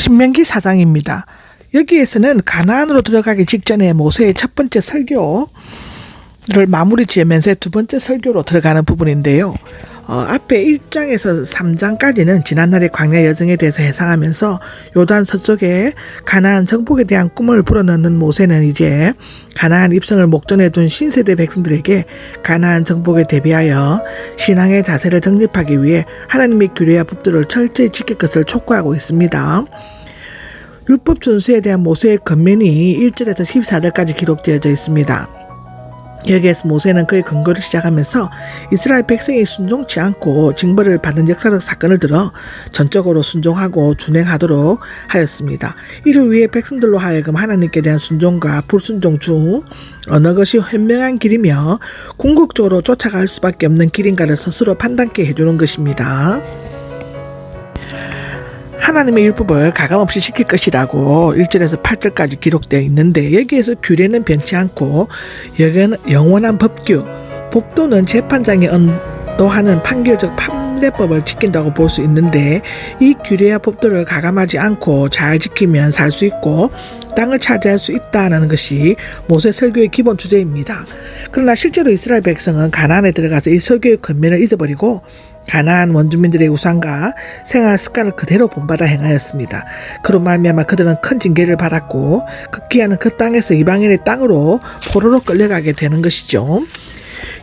신명기 4장입니다. 여기에서는 가나안으로 들어가기 직전에 모세의 첫 번째 설교를 마무리 지으면서 두 번째 설교로 들어가는 부분인데요. 앞에 1장에서 3장까지는 지난날의 광야 여정에 대해서 해상하면서 요단 서쪽에 가나안 정복에 대한 꿈을 불어넣는 모세는 이제 가나안 입성을 목전에 둔 신세대 백성들에게 가나안 정복에 대비하여 신앙의 자세를 정립하기 위해 하나님의 규례와 법들을 철저히 지킬 것을 촉구하고 있습니다. 율법 준수에 대한 모세의 권면이 1절에서 14절까지 기록되어져 있습니다. 여기에서 모세는 그의 근거를 시작하면서 이스라엘 백성이 순종치 않고 징벌을 받는 역사적 사건을 들어 전적으로 순종하고 준행하도록 하였습니다. 이를 위해 백성들로 하여금 하나님께 대한 순종과 불순종 중 어느 것이 현명한 길이며 궁극적으로 쫓아갈 수밖에 없는 길인가를 스스로 판단케 해주는 것입니다. 하나님의 율법을 가감없이 지킬 것이라고 1절에서 8절까지 기록되어 있는데 여기에서 규례는 변치 않고 여기는 영원한 법규, 법도는 재판장이 언도하는 판결적 판례법을 지킨다고 볼 수 있는데 이 규례와 법도를 가감하지 않고 잘 지키면 살 수 있고 땅을 차지할 수 있다는 것이 모세 설교의 기본 주제입니다. 그러나 실제로 이스라엘 백성은 가나안에 들어가서 이 설교의 권면을 잊어버리고 가나안 원주민들의 우상과 생활 습관을 그대로 본받아 행하였습니다. 그로 말미암아 그들은 큰 징계를 받았고 극기하는 그 땅에서 이방인의 땅으로 포로로 끌려가게 되는 것이죠.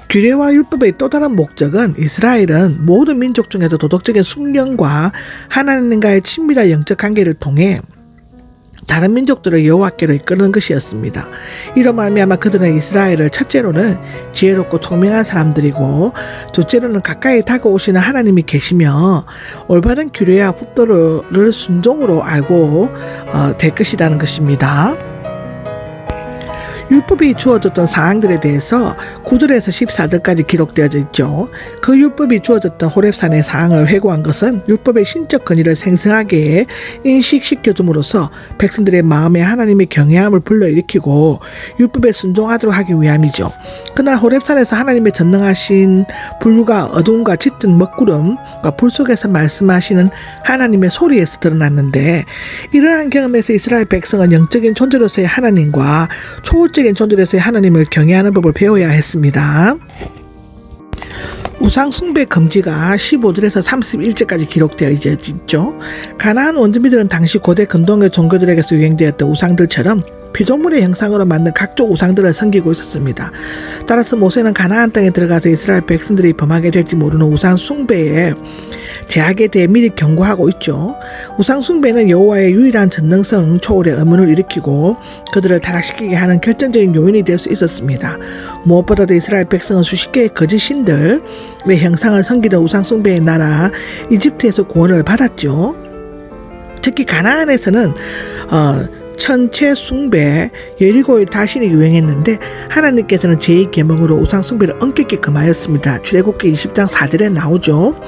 규례와 율법의 또 다른 목적은 이스라엘은 모든 민족 중에서 도덕적인 숙련과 하나님과의 친밀한 영적 관계를 통해 다른 민족들을 여호와께로 이끄는 것이었습니다. 이로 말미암아 그들은 이스라엘을 첫째로는 지혜롭고 총명한 사람들이고 둘째로는 가까이 다가오시는 하나님이 계시며 올바른 규례와 법도를 순종으로 알고 될 것이라는 것입니다. 율법이 주어졌던 사항들에 대해서 9절에서 14절까지 기록되어져 있죠. 그 율법이 주어졌던 호렙산의 사항을 회고한 것은 율법의 신적 권위를 생생하게 인식시켜줌으로써 백성들의 마음에 하나님의 경외함을 불러일으키고 율법에 순종하도록 하기 위함이죠. 그날 호렙산에서 하나님의 전능하신 불과 어둠과 짙은 먹구름과 불 속에서 말씀하시는 하나님의 소리에서 드러났는데 이러한 경험에서 이스라엘 백성은 영적인 존재로서의 하나님과 초월적인 존재로서의 하나님을 경외하는 법을 배워야 했습니다. 우상 숭배 금지가 15절에서 31절까지 기록되어 있죠. 가나안 원주민들은 당시 고대 근동의 종교들에게서 유행되었던 우상들처럼 피조물의 형상으로 만든 각종 우상들을 섬기고 있었습니다. 따라서 모세는 가나안 땅에 들어가서 이스라엘 백성들이 범하게 될지 모르는 우상 숭배의 제약에 대해 미리 경고하고 있죠. 우상 숭배는 여호와의 유일한 전능성 초월의 의문을 일으키고 그들을 타락시키게 하는 결정적인 요인이 될 수 있었습니다. 무엇보다도 이스라엘 백성은 수십 개의 거짓 신들의 형상을 섬기던 우상 숭배의 나라 이집트에서 구원을 받았죠. 특히 가나안에서는 천체 숭배, 여리고의 다신이 유행했는데 하나님께서는 제2계명으로 우상 숭배를 엄격히 금하였습니다. 출애굽기 20장 4절에 나오죠.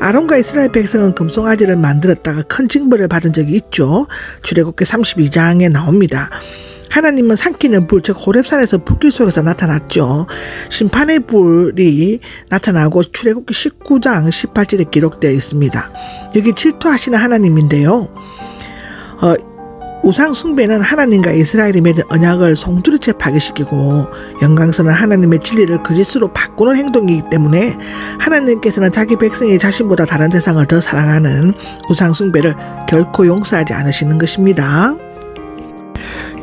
아론과 이스라엘 백성은 금송아지를 만들었다가 큰 징벌을 받은 적이 있죠. 출애굽기 32장에 나옵니다. 하나님은 삼키는 불, 즉 호렙산에서 불길 속에서 나타났죠. 심판의 불이 나타나고 출애굽기 19장 18절에 기록되어 있습니다. 여기 질투하시는 하나님인데요. 우상 숭배는 하나님과 이스라엘이 맺은 언약을 송두리째 파괴시키고 영광스러운 하나님의 진리를 거짓으로 바꾸는 행동이기 때문에 하나님께서는 자기 백성이 자신보다 다른 대상을 더 사랑하는 우상 숭배를 결코 용서하지 않으시는 것입니다.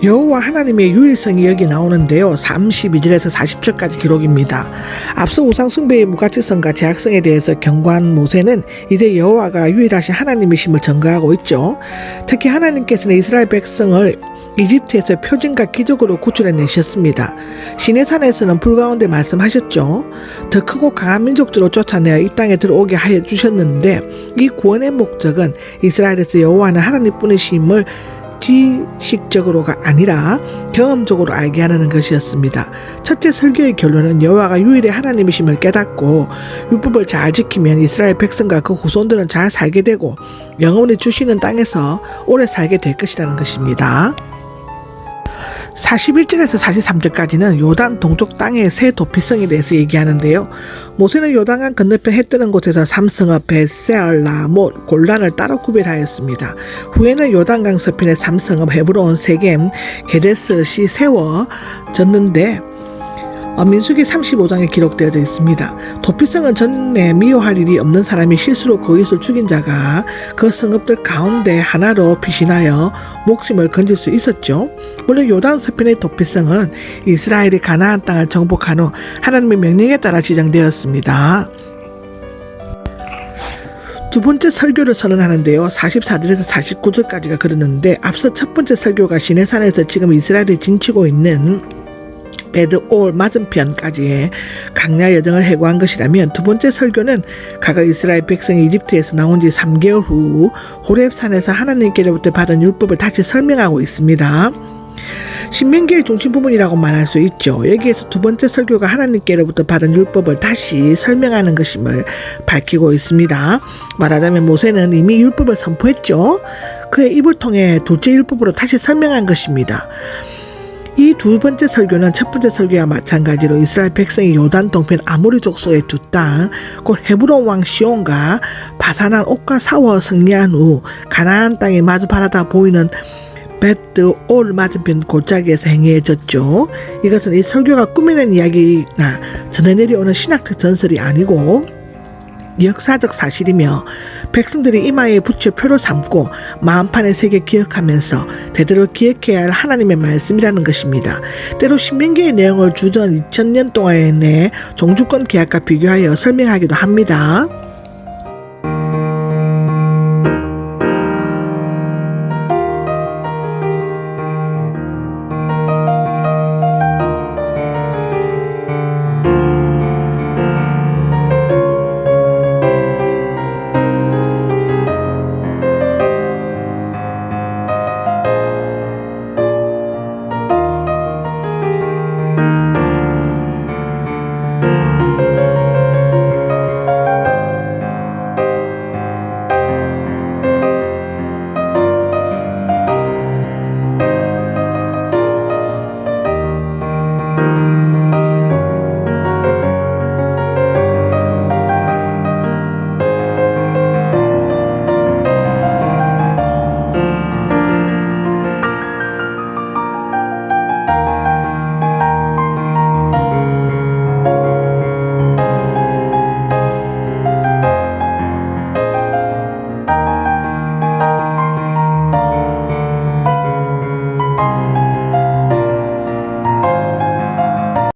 여호와 하나님의 유일성이 여기 나오는데요. 32절에서 40절까지 기록입니다. 앞서 우상 숭배의 무가치성과 제약성에 대해서 경고한 모세는 이제 여호와가 유일하신 하나님이심을 증거하고 있죠. 특히 하나님께서는 이스라엘 백성을 이집트에서 표징과 기적으로 구출해내셨습니다. 시내산에서는 불 가운데 말씀하셨죠. 더 크고 강한 민족들을 쫓아내어 이 땅에 들어오게 하여 주셨는데 이 구원의 목적은 이스라엘에서 여호와는 하나님뿐이심을 지식적으로가 아니라 경험적으로 알게 하는 것이었습니다. 첫째 설교의 결론은 여호와가 유일의 하나님이심을 깨닫고 율법을 잘 지키면 이스라엘 백성과 그 후손들은 잘 살게 되고 영원히 주시는 땅에서 오래 살게 될 것이라는 것입니다. 41절에서 43절까지는 요단 동쪽 땅의 새 도피성에 대해서 얘기하는데요. 모세는 요단강 건너편 해 뜨는 곳에서 삼성읍 벳세알, 라못, 골란을 따로 구별하였습니다. 후에는 요단강 서편의 삼성읍, 헤브론, 세겜, 게데스시 세워졌는데 민수기 35장에 기록되어져 있습니다. 도피성은 전에 미워할 일이 없는 사람이 실수로 그것을 죽인 자가 그 성읍들 가운데 하나로 피신하여 목숨을 건질 수 있었죠. 물론 요단 서편의 도피성은 이스라엘이 가나안 땅을 정복한 후 하나님의 명령에 따라 지정되었습니다. 두 번째 설교를 선언하는데요. 44절에서 49절까지가 그러는데 앞서 첫 번째 설교가 시내산에서 지금 이스라엘이 진치고 있는 베드올 맞은편까지의 강야 여정을 해고한 것이라면, 두 번째 설교는 과거 이스라엘 백성이 이집트에서 나온 지 3개월 후 호렙산에서 하나님께로부터 받은 율법을 다시 설명하고 있습니다. 신명기의 중심 부분이라고 말할 수 있죠. 여기에서 두 번째 설교가 하나님께로부터 받은 율법을 다시 설명하는 것임을 밝히고 있습니다. 말하자면 모세는 이미 율법을 선포했죠. 그의 입을 통해 둘째 율법으로 다시 설명한 것입니다. 이 두 번째 설교는 첫 번째 설교와 마찬가지로 이스라엘 백성이 요단 동편 아모리 족속의 두 땅, 곧 헤브론 왕 시온과 바산한 옥과 사워 승리한 후 가나안 땅에 마주 바라다 보이는 베드올 맞은편 골짜기에서 행해졌죠. 이것은 이 설교가 꾸며낸 이야기나 전해 내려오는 신학적 전설이 아니고 역사적 사실이며, 백성들이 이마에 붙여 표를 삼고 마음판에 새겨 기억하면서 대대로 기억해야 할 하나님의 말씀이라는 것입니다. 때로 신명기의 내용을 주전 2000년 동안의 종주권 계약과 비교하여 설명하기도 합니다.